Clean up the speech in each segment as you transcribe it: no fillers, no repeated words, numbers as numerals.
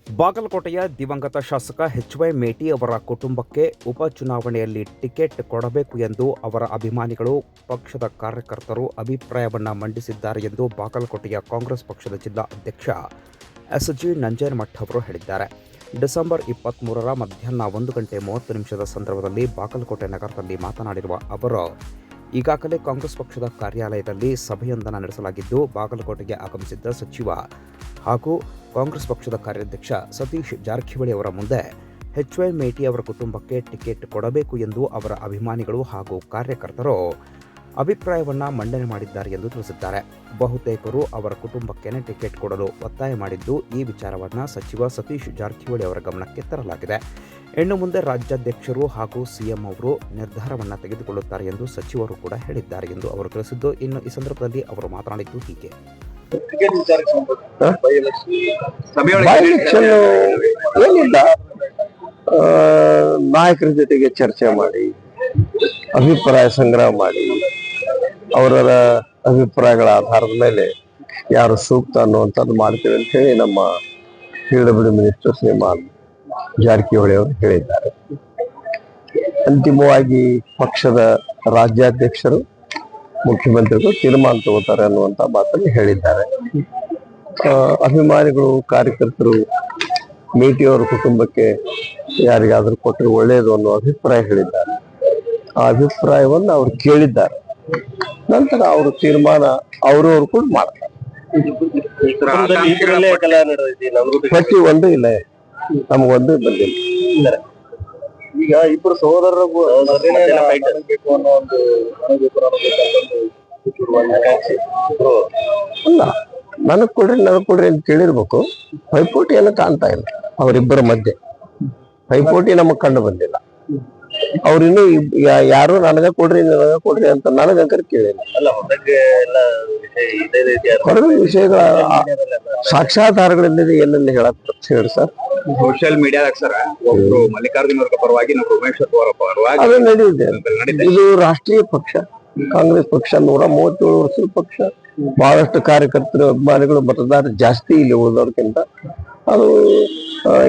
ಬಾಗಲಕೋಟೆಯ ದಿವಂಗತ ಶಾಸಕ ಎಚ್.ವೈ. ಮೇಟಿ ಅವರ ಕುಟುಂಬಕ್ಕೆ ಉಪಚುನಾವಣೆಯಲ್ಲಿ ಟಿಕೆಟ್ ಕೊಡಬೇಕು ಎಂದು ಅವರ ಅಭಿಮಾನಿಗಳು, ಪಕ್ಷದ ಕಾರ್ಯಕರ್ತರು ಅಭಿಪ್ರಾಯವನ್ನು ಮಂಡಿಸಿದ್ದಾರೆ ಎಂದು ಬಾಗಲಕೋಟೆಯ ಕಾಂಗ್ರೆಸ್ ಪಕ್ಷದ ಜಿಲ್ಲಾ ಅಧ್ಯಕ್ಷ ಎಸ್.ಜಿ. ನಂಜೇನಮಠ ಅವರು ಹೇಳಿದ್ದಾರೆ. ಡಿಸೆಂಬರ್ 23ರ ಮಧ್ಯಾಹ್ನ 1:30 ಸಂದರ್ಭದಲ್ಲಿ ಬಾಗಲಕೋಟೆ ನಗರದಲ್ಲಿ ಮಾತನಾಡಿರುವ ಅವರು, ಈಗಾಗಲೇ ಕಾಂಗ್ರೆಸ್ ಪಕ್ಷದ ಕಾರ್ಯಾಲಯದಲ್ಲಿ ಸಭೆಯೊಂದನ್ನು ನಡೆಸಲಾಗಿದ್ದು, ಬಾಗಲಕೋಟೆಗೆ ಆಗಮಿಸಿದ್ದ ಸಚಿವ ಹಾಗೂ ಕಾಂಗ್ರೆಸ್ ಪಕ್ಷದ ಕಾರ್ಯಾಧ್ಯಕ್ಷ ಸತೀಶ್ ಜಾರಕಿಹೊಳಿ ಅವರ ಮುಂದೆ ಎಚ್.ವೈ. ಮೇಟಿ ಅವರ ಕುಟುಂಬಕ್ಕೆ ಟಿಕೆಟ್ ಕೊಡಬೇಕು ಎಂದು ಅವರ ಅಭಿಮಾನಿಗಳು ಹಾಗೂ ಕಾರ್ಯಕರ್ತರು ಅಭಿಪ್ರಾಯವನ್ನು ಮಂಡನೆ ಮಾಡಿದ್ದಾರೆ ಎಂದು ತಿಳಿಸಿದ್ದಾರೆ. ಬಹುತೇಕರು ಅವರ ಕುಟುಂಬಕ್ಕೆ ಟಿಕೆಟ್ ಕೊಡಲು ಒತ್ತಾಯ ಮಾಡಿದ್ದು, ಈ ವಿಚಾರವನ್ನು ಸಚಿವ ಸತೀಶ್ ಜಾರಕಿಹೊಳಿ ಅವರ ಗಮನಕ್ಕೆ ತರಲಾಗಿದೆ. ಇನ್ನು ಮುಂದೆ ರಾಜ್ಯಾಧ್ಯಕ್ಷರು ಹಾಗೂ ಸಿಎಂ ಅವರು ನಿರ್ಧಾರವನ್ನು ತೆಗೆದುಕೊಳ್ಳುತ್ತಾರೆ ಎಂದು ಸಚಿವರು ಕೂಡ ಹೇಳಿದ್ದಾರೆ ಎಂದು ಅವರು ತಿಳಿಸಿದ್ದು, ಇನ್ನು ಈ ಸಂದರ್ಭದಲ್ಲಿ ಅವರು ಮಾತನಾಡಿದ್ದು ಹೀಗೆ. ಏನಿಲ್ಲ, ನಾಯಕರ ಜೊತೆಗೆ ಚರ್ಚೆ ಮಾಡಿ, ಅಭಿಪ್ರಾಯ ಸಂಗ್ರಹ ಮಾಡಿ, ಅವರ ಅಭಿಪ್ರಾಯಗಳ ಆಧಾರದ ಮೇಲೆ ಯಾರು ಸೂಕ್ತ ಅನ್ನುವಂಥದ್ದು ಮಾಡ್ತೀವಿ ಅಂತ ಹೇಳಿ ನಮ್ಮ PWD ಮಿನಿಸ್ಟರ್ ಶ್ರೀಮಾನ್ ಜಾರಕಿಹೊಳಿ ಅವರು ಹೇಳಿದ್ದಾರೆ. ಅಂತಿಮವಾಗಿ ಪಕ್ಷದ ರಾಜ್ಯಾಧ್ಯಕ್ಷರು, ಮುಖ್ಯಮಂತ್ರಿಗಳು ತೀರ್ಮಾನ ತಗೋತಾರೆ ಅನ್ನುವಂತ ಮಾತನ್ನು ಹೇಳಿದ್ದಾರೆ. ಅಭಿಮಾನಿಗಳು, ಕಾರ್ಯಕರ್ತರು ಮೇಟಿ ಅವರ ಕುಟುಂಬಕ್ಕೆ ಯಾರಿಗಾದ್ರೂ ಕೊಟ್ಟರೆ ಒಳ್ಳೆಯದು ಅನ್ನೋ ಅಭಿಪ್ರಾಯ ಹೇಳಿದ್ದಾರೆ. ಆ ಅಭಿಪ್ರಾಯವನ್ನು ಅವ್ರು ಕೇಳಿದ್ದಾರೆ. ನಂತರ ಅವರು ತೀರ್ಮಾನ ಅವ್ರವ್ರು ಕೂಡ ಮಾಡ್ತಾರೆ. ಪಟ್ಟಿ ಒಂದು ಇಲ್ಲ, ನಮಗೊಂದು ಬಂದಿಲ್ಲ. ಈಗ ಇಬ್ಬರು ಸಹೋದರರು ಅಲ್ಲ, ನನಗ್ ಕೊಡ್ರಿ ಅಂತ ಕೇಳಿರ್ಬೇಕು. ಪೈಪೋಟಿ ಎಲ್ಲ ಕಾಣ್ತಾ ಇಲ್ಲ ಅವರಿಬ್ಬರ ಮಧ್ಯೆ. ಪೈಪೋಟಿ ನಮಗ್ ಕಂಡು ಬಂದಿಲ್ಲ. ಅವ್ರಿನ್ನು ಯಾರು ನನಗ ಕೊಡ್ರಿ ಅಂತ ನನಗಂಕರ ಕೇಳಿಲ್ಲ. ಹೊರಗಿನ ವಿಷಯಗಳ ಸಾಕ್ಷಾಧಾರಗಳಿಂದ ಏನೆಲ್ಲ ಹೇಳಿ ಸರ್. ಸೋಷಿಯಲ್ ಮೀಡಿಯಾದಾಗ ಸರ್ ಒಬ್ರು ಮಲ್ಲಿಕಾರ್ಜುನ ಅವರ ಪರವಾಗಿ, ನಾವು ಉಮೇಶ್ ಅವರ ಪರವಾಗಿ ಅದು ನಡೆದಿದೆ. ಇದು ರಾಷ್ಟ್ರೀಯ ಪಕ್ಷ, ಕಾಂಗ್ರೆಸ್ ಪಕ್ಷ 137 ವರ್ಷದ ಪಕ್ಷ. ಬಹಳಷ್ಟು ಕಾರ್ಯಕರ್ತರು, ಅಭಿಮಾನಿಗಳು, ಮತದಾರ ಜಾಸ್ತಿ ಇಲ್ಲಿ ಉಳಿದವ್ರಕ್ಕಿಂತ. ಅದು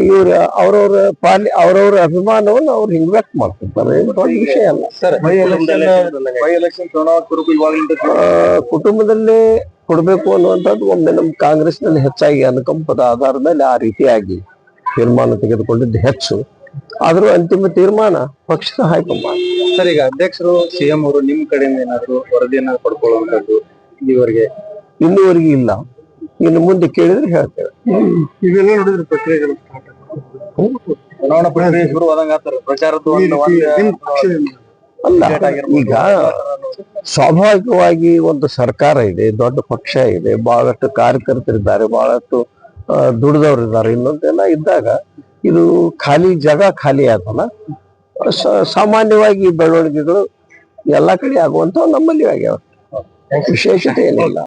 ಇವ್ರ ಅವ್ರವ್ರ ಅಭಿಮಾನವನ್ನು ಅವ್ರು ಹಿಂಗ್ ವ್ಯಕ್ತ ಮಾಡ್ತಿರ್ತಾರೆ. ದೊಡ್ಡ ವಿಷಯ ಅಲ್ಲ ಸರ್. ಕುಟುಂಬದಲ್ಲೇ ಕೊಡ್ಬೇಕು ಅನ್ನುವಂಥದ್ದು ಒಮ್ಮೆ ನಮ್ಮ ಕಾಂಗ್ರೆಸ್ ನಲ್ಲಿ ಹೆಚ್ಚಾಗಿ ಅನುಕಂಪದ ಆಧಾರದ ಮೇಲೆ ಆ ರೀತಿಯಾಗಿ ತೀರ್ಮಾನ ತೆಗೆದುಕೊಂಡಿದ್ದು ಹೆಚ್ಚು. ಆದ್ರೂ ಅಂತಿಮ ತೀರ್ಮಾನ ಪಕ್ಷದ ಹೈಕಮಾಂಡ್. ಸರ್, ಈಗ ಅಧ್ಯಕ್ಷರು, ಸಿಎಂ ಅವರು ನಿಮ್ ಕಡೆಯಿಂದ ಏನಾದ್ರು ವರದಿಯನ್ನ ಪಡ್ಕೊಳ್ಳುವಂತದ್ದು ಇನ್ನೂವರೆಗೆ ಇಲ್ಲ. ಇನ್ನು ಮುಂದೆ ಕೇಳಿದ್ರೆ ಹೇಳ್ತೇವೆ. ಇವೆಲ್ಲ ನೋಡಿದ್ರೆ ಪ್ರಕ್ರಿಯೆಗಳು ಚುನಾವಣಾ ಪ್ರಕ್ರಿಯೆ ಶುರುವಾದಂಗ ಪ್ರಚಾರದ ಅಲ್ಲ. ಈಗ ಸ್ವಾಭಾವಿಕವಾಗಿ ಒಂದು ಸರ್ಕಾರ ಇದೆ, ದೊಡ್ಡ ಪಕ್ಷ ಇದೆ, ಬಹಳಷ್ಟು ಕಾರ್ಯಕರ್ತರಿದ್ದಾರೆ, ಬಹಳಷ್ಟು ದುಡಿದವರಿದ್ದಾರೆ. ಇನ್ನೊಂದೆಲ್ಲ ಇದ್ದಾಗ ಇದು ಜಾಗ ಖಾಲಿ ಆದಲ್ಲ. ಸಾಮಾನ್ಯವಾಗಿ ಬೆಳವಣಿಗೆಗಳು ಎಲ್ಲಾ ಕಡೆ ಆಗುವಂತ ನಮ್ಮಲ್ಲಿ ಆಗ್ಯಾವ. ವಿಶೇಷತೆ ಏನಿಲ್ಲ.